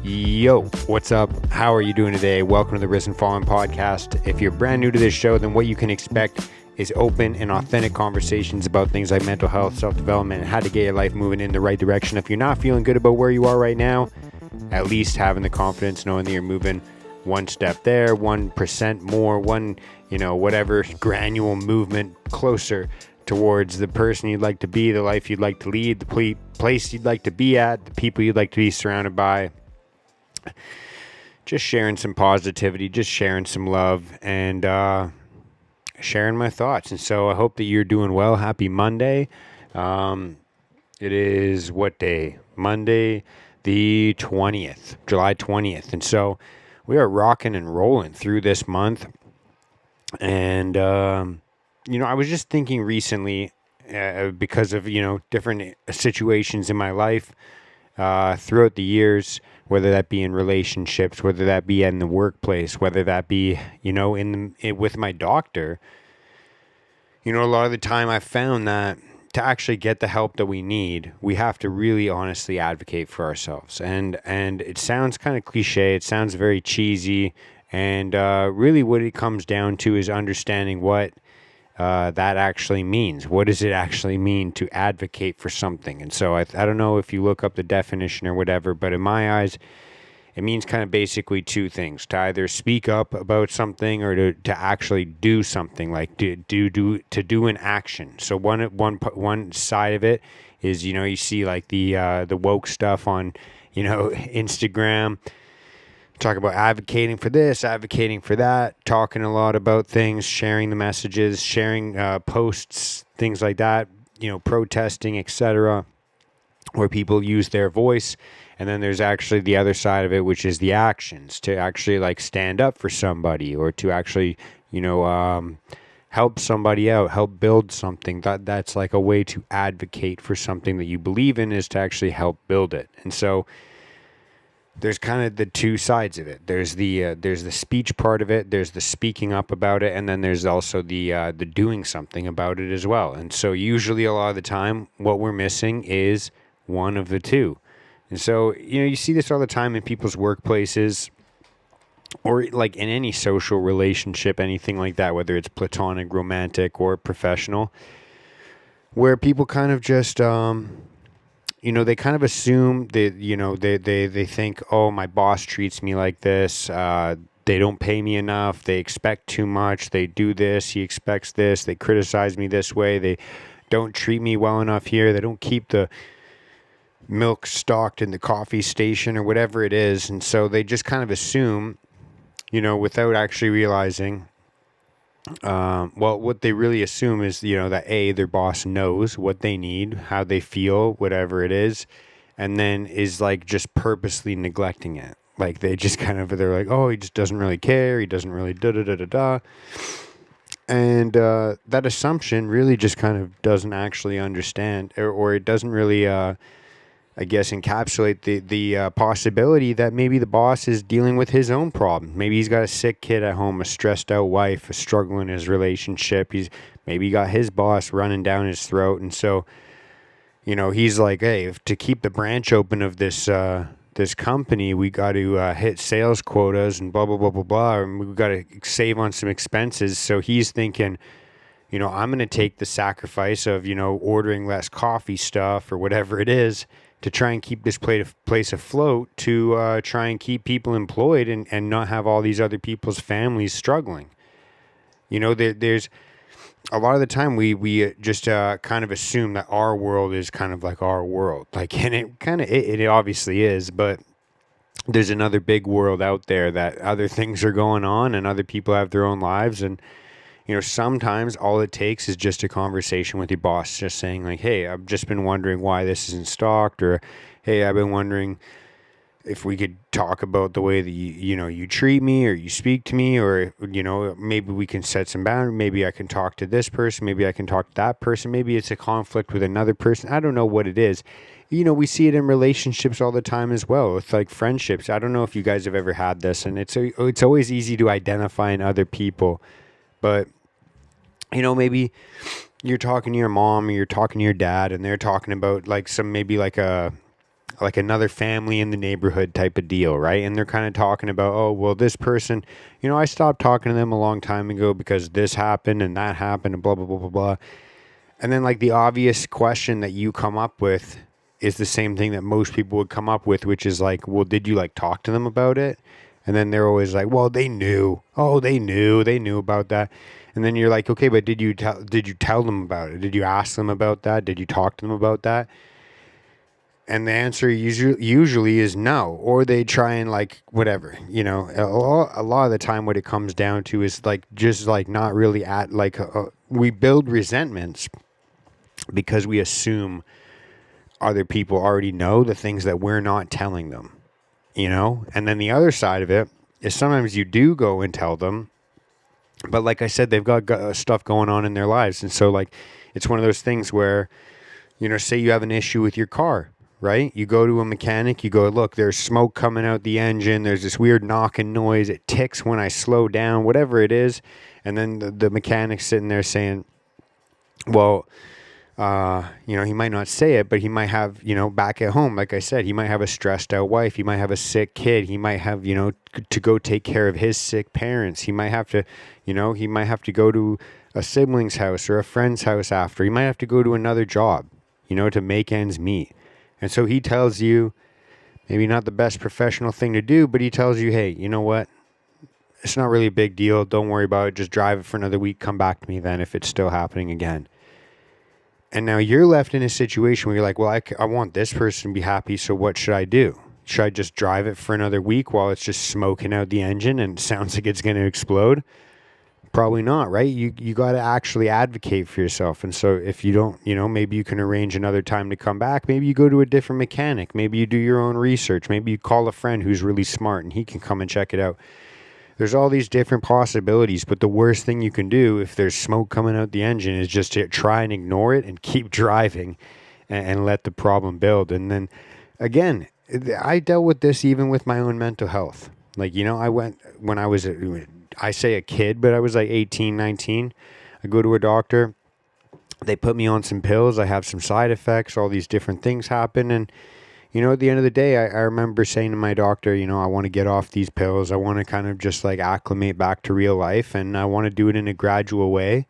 Yo, what's up? How are you doing today? Welcome to the Risen Fallen podcast. If you're brand new to this show, then what you can expect is open and authentic conversations about things like mental health, self-development, and how to get your life moving in the right direction. If you're not feeling good about where you are right now, at least having the confidence knowing that you're moving one step there, 1% more, whatever granular movement closer towards the person you'd like to be, the life you'd like to lead, the place you'd like to be at, the people you'd like to be surrounded by. Just sharing some positivity, just sharing some love, and sharing my thoughts. And so I hope that you're doing well. Happy Monday. It is what day? Monday the 20th, July 20th. And so we are rocking and rolling through this month. And, I was just thinking recently because of, different situations in my life throughout the years, whether that be in relationships, whether that be in the workplace, whether that be, with my doctor. A lot of the time I've found that to actually get the help that we need, we have to really honestly advocate for ourselves. And it sounds kind of cliche. It sounds very cheesy. And really what it comes down to is understanding what that actually means. What does it actually mean to advocate for something? And so I don't know if you look up the definition or whatever, but in my eyes, it means kind of basically two things: to either speak up about something or to actually do something, like to do an action. So one side of it is, you see like the woke stuff on, Instagram. Talk about advocating for this, advocating for that, talking a lot about things, sharing the messages, sharing posts, things like that, protesting, etc., where people use their voice. And then there's actually the other side of it, which is the actions, to actually like stand up for somebody, or to actually, help somebody out, help build something. That's like a way to advocate for something that you believe in, is to actually help build it. And so there's kind of the two sides of it. There's the speech part of it. There's the speaking up about it, and then there's also the doing something about it as well. And so usually a lot of the time, what we're missing is one of the two. And so you see this all the time in people's workplaces, or like in any social relationship, anything like that, whether it's platonic, romantic, or professional, where people kind of just they kind of assume that, they think, oh, my boss treats me like this. They don't pay me enough. They expect too much. They do this. He expects this. They criticize me this way. They don't treat me well enough here. They don't keep the milk stocked in the coffee station or whatever it is. And so they just kind of assume, without actually realizing, what they really assume is, that their boss knows what they need, how they feel, whatever it is, and then is like just purposely neglecting it. Like they're like, oh, he just doesn't really care. He doesn't really da-da-da-da-da. And that assumption really just kind of doesn't actually understand, or it doesn't really, encapsulate the possibility that maybe the boss is dealing with his own problem. Maybe he's got a sick kid at home, a stressed out wife, a struggle in his relationship. Maybe he got his boss running down his throat. And so, he's like, hey, to keep the branch open of this company, we got to hit sales quotas and blah, blah, blah, blah, blah. And we got to save on some expenses. So he's thinking, I'm going to take the sacrifice of, ordering less coffee stuff or whatever it is, to try and keep this place afloat, to try and keep people employed and not have all these other people's families struggling. There's a lot of the time we just kind of assume that our world is kind of like our world. Like, and it obviously is, but there's another big world out there that other things are going on and other people have their own lives. And sometimes all it takes is just a conversation with your boss, just saying like, hey, I've just been wondering why this isn't stocked, or hey, I've been wondering if we could talk about the way that you treat me or you speak to me, or maybe we can set some boundaries. Maybe I can talk to this person, maybe I can talk to that person, maybe it's a conflict with another person. I don't know what it is. We see it in relationships all the time as well, with like friendships. I don't know if you guys have ever had this, and it's always easy to identify in other people. But maybe you're talking to your mom or you're talking to your dad, and they're talking about like maybe like a like another family in the neighborhood type of deal, right? And they're kind of talking about, oh, well, this person, I stopped talking to them a long time ago because this happened and that happened and blah, blah, blah, blah, blah. And then, like, the obvious question that you come up with is the same thing that most people would come up with, which is like, well, did you like talk to them about it? And then they're always like, well, they knew. Oh, they knew about that. And then you're like, okay, but did you tell them about it? Did you ask them about that? Did you talk to them about that? And the answer usually is no, or they try and like whatever, a lot of the time what it comes down to is like just like not really at like we build resentments because we assume other people already know the things that we're not telling them, and then the other side of it is sometimes you do go and tell them, but like I said, they've got stuff going on in their lives, and so like it's one of those things where say you have an issue with your car, right? You go to a mechanic, you go, look, there's smoke coming out the engine. There's this weird knocking noise. It ticks when I slow down, whatever it is. And then the mechanic's sitting there saying, well, he might not say it, but he might have, back at home, like I said, he might have a stressed out wife. He might have a sick kid. He might have, to go take care of his sick parents. He might have to, go to a sibling's house or a friend's house after. He might have to go to another job, to make ends meet. And so he tells you, maybe not the best professional thing to do, but he tells you, hey, you know what? It's not really a big deal. Don't worry about it. Just drive it for another week. Come back to me then if it's still happening again. And now you're left in a situation where you're like, well, I want this person to be happy, so what should I do? Should I just drive it for another week while it's just smoking out the engine and it sounds like it's going to explode? Probably not, right? You got to actually advocate for yourself. And so if you don't, maybe you can arrange another time to come back. Maybe you go to a different mechanic. Maybe you do your own research. Maybe you call a friend who's really smart and he can come and check it out. There's all these different possibilities, but the worst thing you can do if there's smoke coming out the engine is just to try and ignore it and keep driving and let the problem build. And then again, I dealt with this even with my own mental health. Like, I went when I was I say a kid, but I was like 18, 19. I go to a doctor. They put me on some pills. I have some side effects. All these different things happen. And, at the end of the day, I remember saying to my doctor, I want to get off these pills. I want to kind of just like acclimate back to real life. And I want to do it in a gradual way.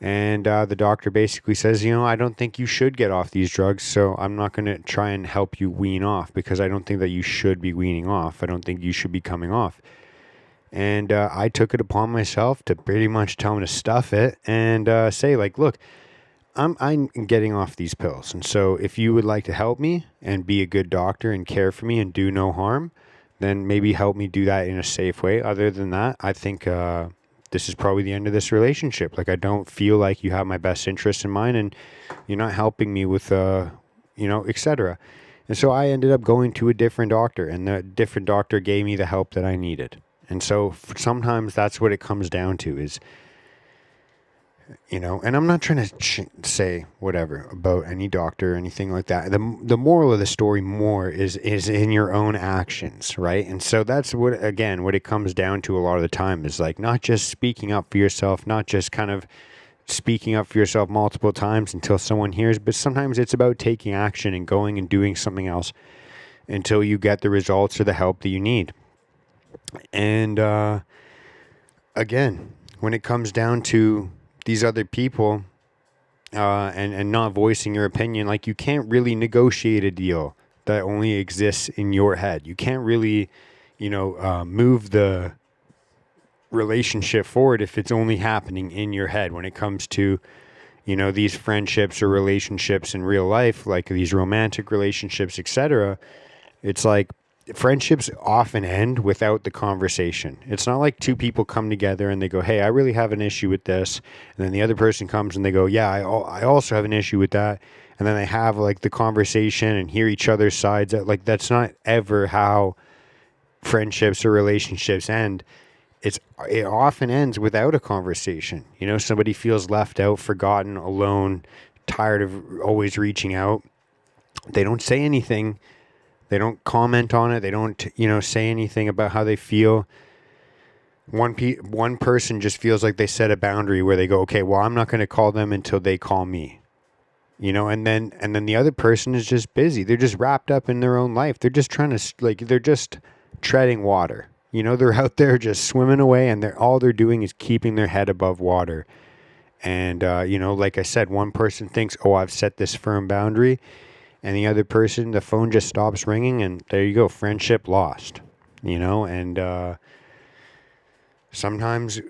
And the doctor basically says, I don't think you should get off these drugs. So I'm not going to try and help you wean off because I don't think that you should be weaning off. I don't think you should be coming off. And I took it upon myself to pretty much tell him to stuff it and say, like, look, I'm getting off these pills. And so if you would like to help me and be a good doctor and care for me and do no harm, then maybe help me do that in a safe way. Other than that, I think this is probably the end of this relationship. Like, I don't feel like you have my best interest in mind and you're not helping me with, etc. And so I ended up going to a different doctor, and the different doctor gave me the help that I needed. And so sometimes that's what it comes down to is, and I'm not trying to say whatever about any doctor or anything like that. The moral of the story more is in your own actions, right? And so that's what it comes down to a lot of the time is like not just speaking up for yourself, not just kind of speaking up for yourself multiple times until someone hears, but sometimes it's about taking action and going and doing something else until you get the results or the help that you need. And again, when it comes down to these other people and not voicing your opinion, like you can't really negotiate a deal that only exists in your head. You can't really, move the relationship forward if it's only happening in your head. When it comes to, these friendships or relationships in real life, like these romantic relationships, etc., it's like friendships often end without the conversation. It's not like two people come together and they go, hey, I really have an issue with this. And then the other person comes and they go, yeah, I also have an issue with that. And then they have like the conversation and hear each other's sides. Like that's not ever how friendships or relationships end. It often ends without a conversation. Somebody feels left out, forgotten, alone, tired of always reaching out. They don't say anything. They don't comment on it. They don't, say anything about how they feel. One person just feels like they set a boundary where they go, okay, well, I'm not going to call them until they call me. And then the other person is just busy. They're just wrapped up in their own life. They're just trying to they're just treading water. They're out there just swimming away, and all they're doing is keeping their head above water. And like I said, one person thinks, "Oh, I've set this firm boundary," and the other person, the phone just stops ringing, and there you go, friendship lost. And sometimes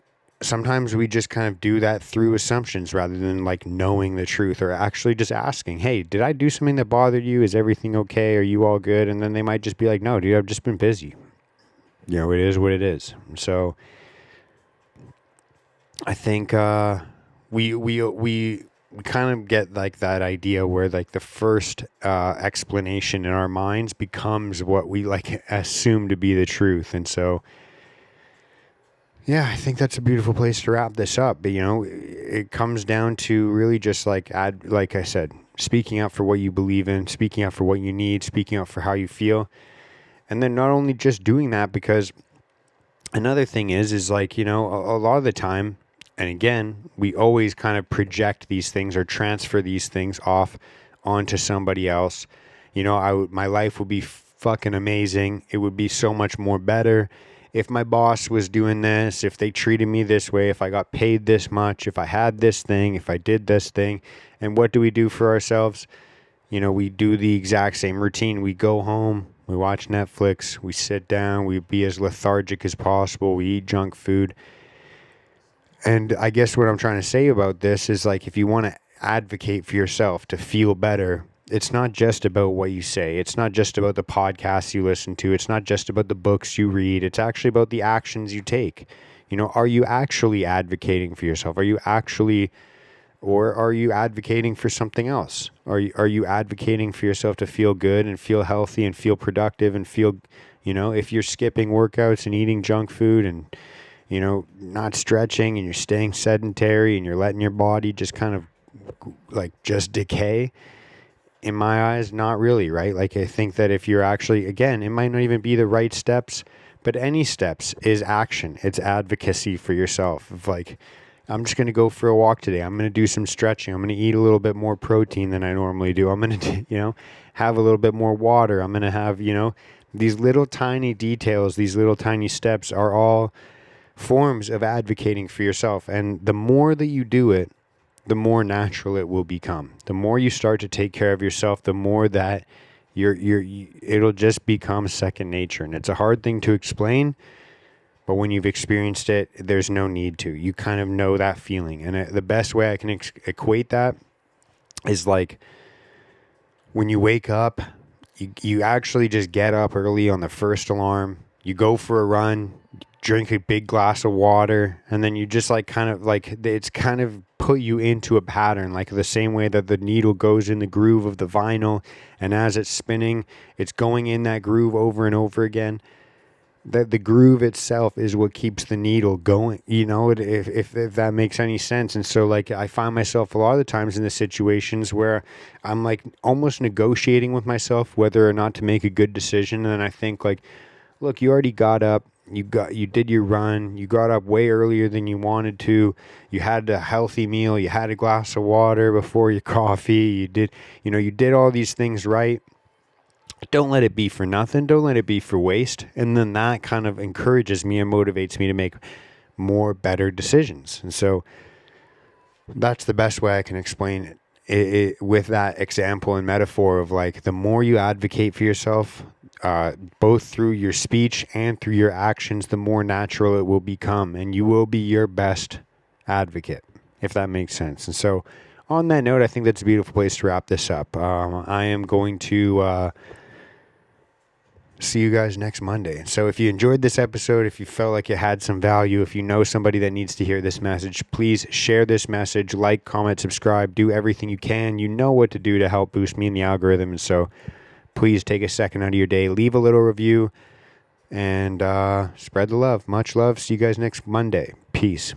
we just kind of do that through assumptions rather than like knowing the truth, or actually just asking, "Hey, did I do something that bothered you? Is everything okay? Are you all good?" And then they might just be like, "No, dude, I've just been busy." It is what it is. So I think we kind of get like that idea where like the first explanation in our minds becomes what we like assume to be the truth. And so yeah, I think that's a beautiful place to wrap this up. But it comes down to really just like like I said, speaking up for what you believe in, speaking up for what you need, speaking up for how you feel. And then not only just doing that, because another thing is like, a lot of the time, and again, we always kind of project these things or transfer these things off onto somebody else. My life would be fucking amazing. It would be so much more better if my boss was doing this, if they treated me this way, if I got paid this much, if I had this thing, if I did this thing. And what do we do for ourselves? We do the exact same routine. We go home, we watch Netflix, we sit down, we be as lethargic as possible, we eat junk food. And I guess what I'm trying to say about this is like, if you want to advocate for yourself to feel better, it's not just about what you say. It's not just about the podcasts you listen to. It's not just about the books you read. It's actually about the actions you take. Are you actually advocating for yourself? Are you advocating for something else? Are you advocating for yourself to feel good and feel healthy and feel productive and feel, if you're skipping workouts and eating junk food and, not stretching, and you're staying sedentary and you're letting your body just kind of like just decay, in my eyes, not really, right? Like, I think that if you're actually, again, it might not even be the right steps, but any steps is action. It's advocacy for yourself. Of like, I'm just going to go for a walk today. I'm going to do some stretching. I'm going to eat a little bit more protein than I normally do. I'm going to, have a little bit more water. I'm going to have, these little tiny details, these little tiny steps are all forms of advocating for yourself. And the more that you do it, the more natural it will become. The more you start to take care of yourself, the more that it'll just become second nature. And it's a hard thing to explain, but when you've experienced it, there's no need to. You kind of know that feeling. And the best way I can equate that is like when you wake up, you actually just get up early on the first alarm, you go for a run, drink a big glass of water, and then you just like kind of like, it's kind of put you into a pattern, like the same way that the needle goes in the groove of the vinyl, and as it's spinning, it's going in that groove over and over again. That the groove itself is what keeps the needle going, if that makes any sense. And so like, I find myself a lot of the times in the situations where I'm like almost negotiating with myself whether or not to make a good decision. And then I think like, look, you already got up, you did your run, you got up way earlier than you wanted to, you had a healthy meal, you had a glass of water before your coffee, you did all these things right. Don't let it be for nothing. Don't let it be for waste. And then that kind of encourages me and motivates me to make more better decisions. And so that's the best way I can explain it with that example and metaphor of like, the more you advocate for yourself, both through your speech and through your actions, the more natural it will become, and you will be your best advocate, if that makes sense. And so on that note, I think that's a beautiful place to wrap this up. I am going to see you guys next Monday. So if you enjoyed this episode, if you felt like it had some value, if you know somebody that needs to hear this message, please share this message, like, comment, subscribe, do everything you can. You know what to do to help boost me in the algorithm. And so please take a second out of your day, leave a little review, and spread the love. Much love. See you guys next Monday. Peace.